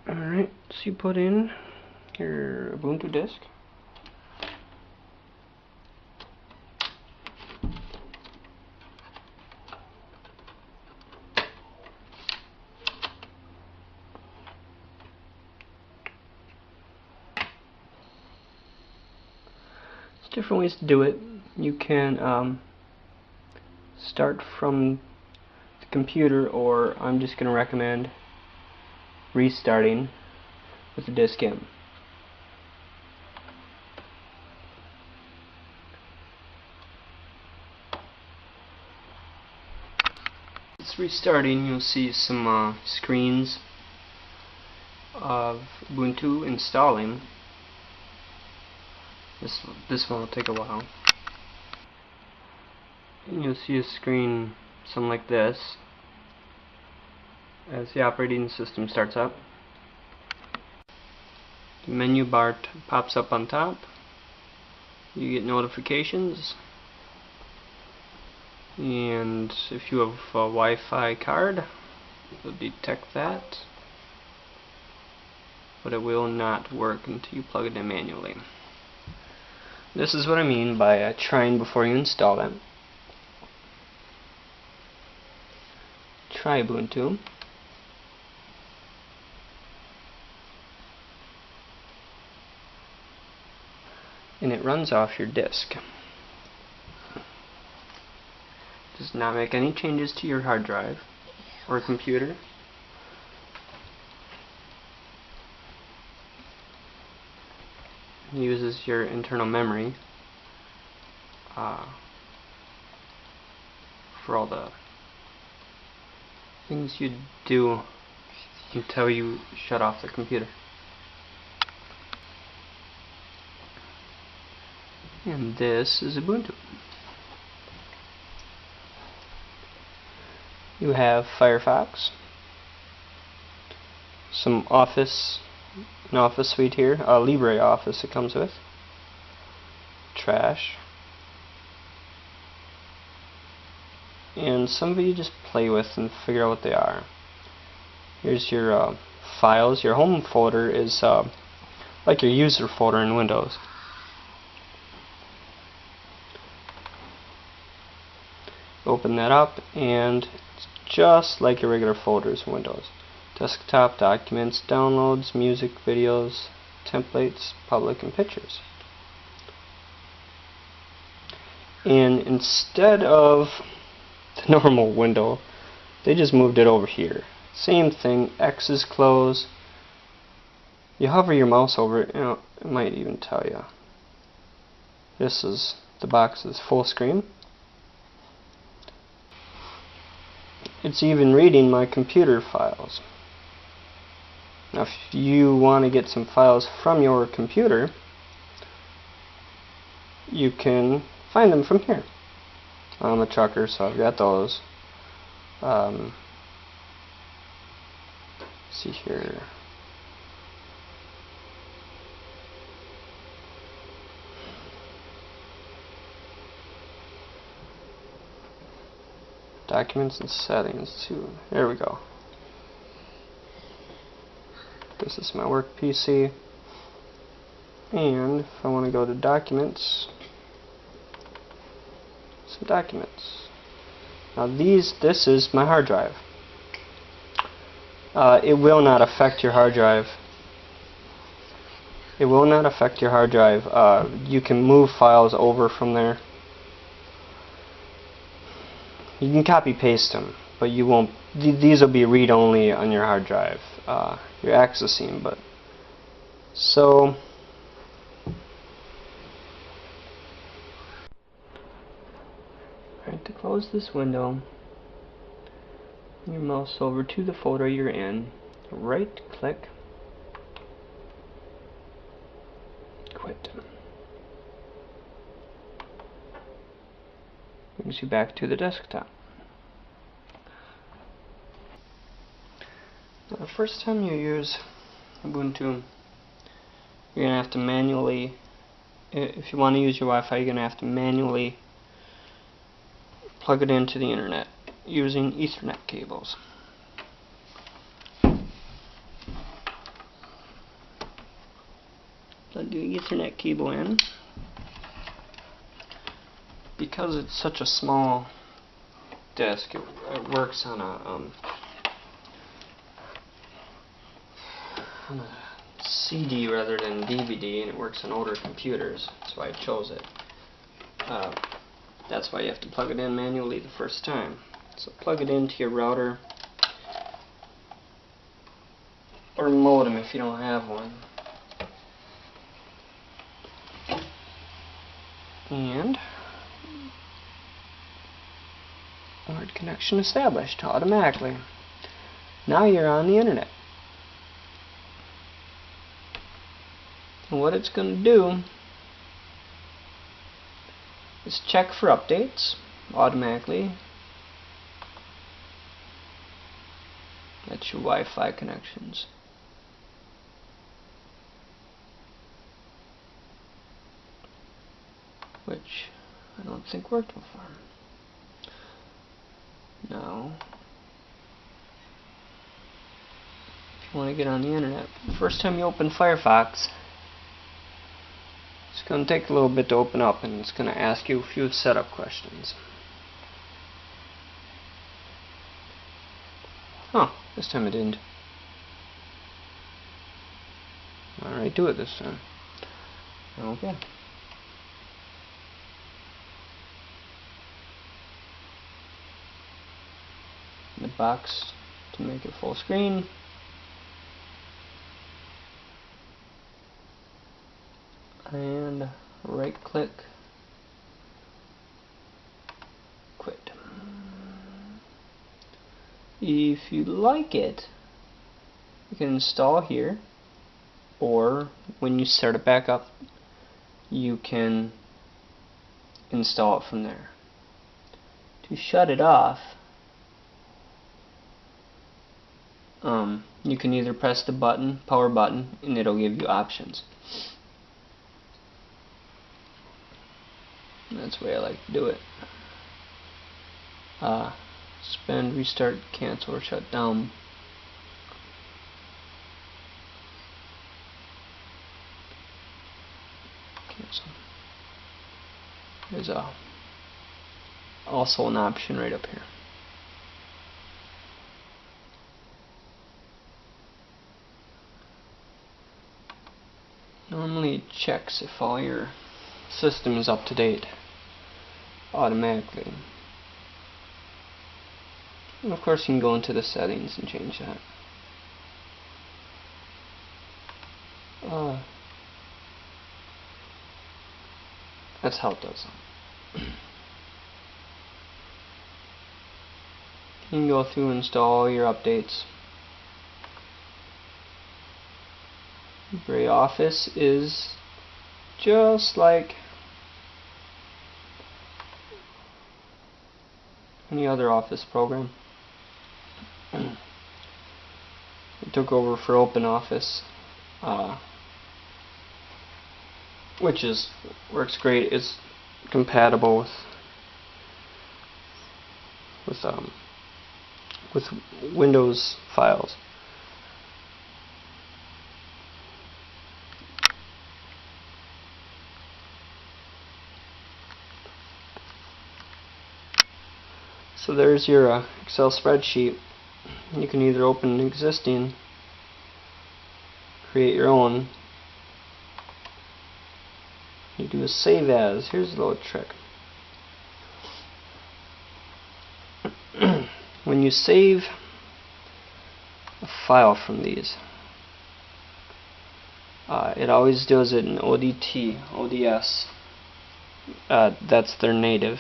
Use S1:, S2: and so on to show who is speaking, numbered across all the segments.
S1: Alright, so you put in your Ubuntu disk. There's different ways to do it. You can start from the computer, or I'm just going to recommend restarting with the disk in. It's restarting. You'll see some screens of Ubuntu installing. This one will take a while. And you'll see a screen something like this as the operating system starts up. The menu bar pops up on top. You get notifications, and if you have a Wi-Fi card, it'll detect that, but it will not work until you plug it in manually. This is what I mean by trying before you install it. Try Ubuntu. And it runs off your disk. Does not make any changes to your hard drive or computer. It uses your internal memory for all the things you do until you shut off the computer. And this is Ubuntu. You have Firefox, some Office, an Office suite here, LibreOffice it comes with, Trash, and some of you just play with and figure out what they are. Here's your files. Your home folder is like your user folder in Windows. Open that up, and it's just like your regular folders in Windows. Desktop, documents, downloads, music, videos, templates, public, and pictures. And instead of the normal window, they just moved it over here. Same thing, X is close. You hover your mouse over it, it might even tell you. This is, the box is full screen. It's even reading my computer files. Now if you want to get some files from your computer, you can find them from here. I'm a trucker, so I've got those. See here. Documents and settings too. There we go. This is my work PC. And if I want to go to documents, some documents. Now this is my hard drive. It will not affect your hard drive. It will not affect your hard drive. You can move files over from there. You can copy paste them, but you won't. These will be read only on your hard drive. You're accessing, but so. Alright, to close this window, your mouse over to the folder you're in, right click, quit. Brings you back to the desktop. Now, the first time you use Ubuntu, you're going to have to manually, if you want to use your Wi-Fi, you're going to have to manually plug it into the internet using Ethernet cables. plug the Ethernet cable in. Because it's such a small disk, it works on a CD rather than DVD, and it works on older computers. That's why I chose it. That's why you have to plug it in manually the first time. So plug it into your router or modem if you don't have one. And word connection established automatically. Now you're on the internet. And what it's going to do is check for updates automatically. That's your Wi-Fi connections. Which I don't think worked before. Now, if you want to get on the internet, the first time you open Firefox, it's going to take a little bit to open up, and it's going to ask you a few setup questions. Oh, this time it didn't. Alright, do it this time. Okay. The box to make it full screen. And right click, quit. If you like it, you can install here, or when you start it back up, you can install it from there. To shut it off, you can either press the button, power button, and it'll give you options. That's the way I like to do it. Suspend, restart, cancel, or shut down. Cancel. There's also an option right up here. Normally it checks if all your system is up to date automatically. And of course you can go into the settings and change that. That's how it does it. You can go through and install all your updates. LibreOffice is just like any other Office program. It took over for OpenOffice, which works great. It's compatible with Windows files. So there's your Excel spreadsheet. You can either open an existing, create your own. You do a save as. Here's a little trick. When you save a file from these, it always does it in ODS. That's their native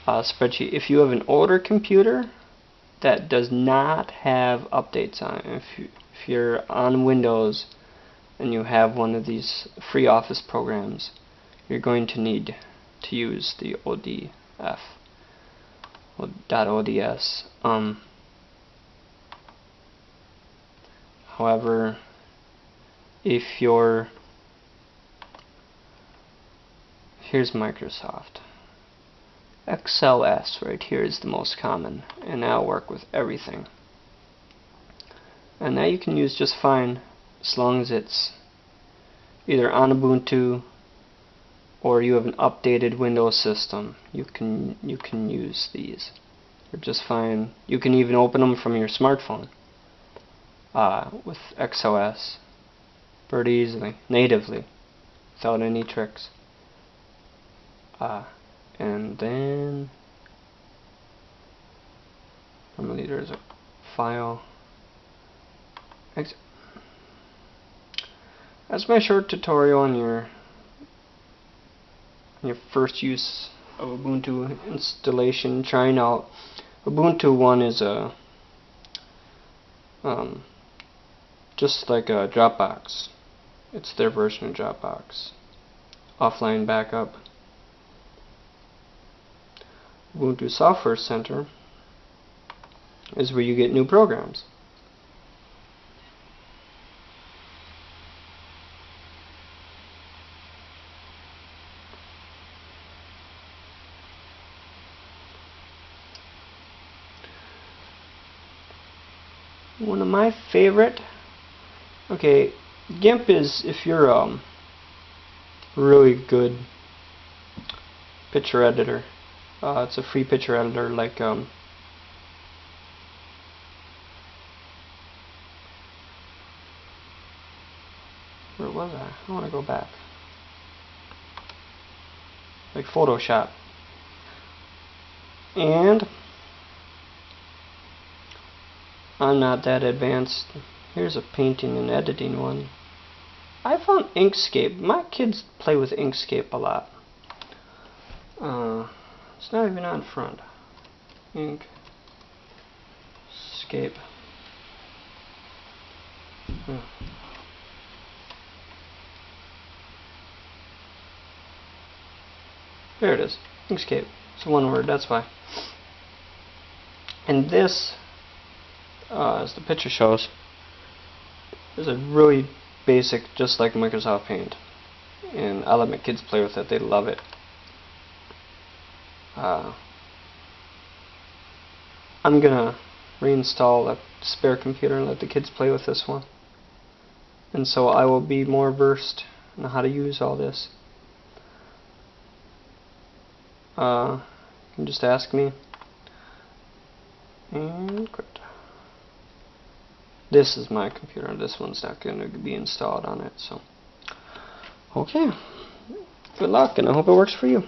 S1: spreadsheet. If you have an older computer that does not have updates on it, if you're on Windows and you have one of these free Office programs, you're going to need to use the .ods. However, if here's Microsoft. XLS right here is the most common, and that'll work with everything. And that you can use just fine as long as it's either on Ubuntu or you have an updated Windows system, you can use these. They're just fine. You can even open them from your smartphone with XOS pretty easily, natively, without any tricks. And then normally there's a file. That's my short tutorial on your first use of Ubuntu installation. Trying out Ubuntu 1 is a just like a Dropbox. It's their version of Dropbox. Offline backup. Ubuntu Software Center is where you get new programs. One of my favorite, okay, GIMP is if you're really good picture editor. It's a free picture editor like where was I want to go back. Like Photoshop. And I'm not that advanced. Here's a painting and editing one. I found Inkscape. My kids play with Inkscape a lot. It's not even on front. Inkscape. There it is. Inkscape. It's one word, that's why. And this, as the picture shows, is a really basic, just like Microsoft Paint. And I let my kids play with it. They love it. I'm gonna reinstall a spare computer and let the kids play with this one. And so I will be more versed in how to use all this. You can just ask me. And quit. This is my computer. This one's not going to be installed on it. So, okay. Good luck, and I hope it works for you.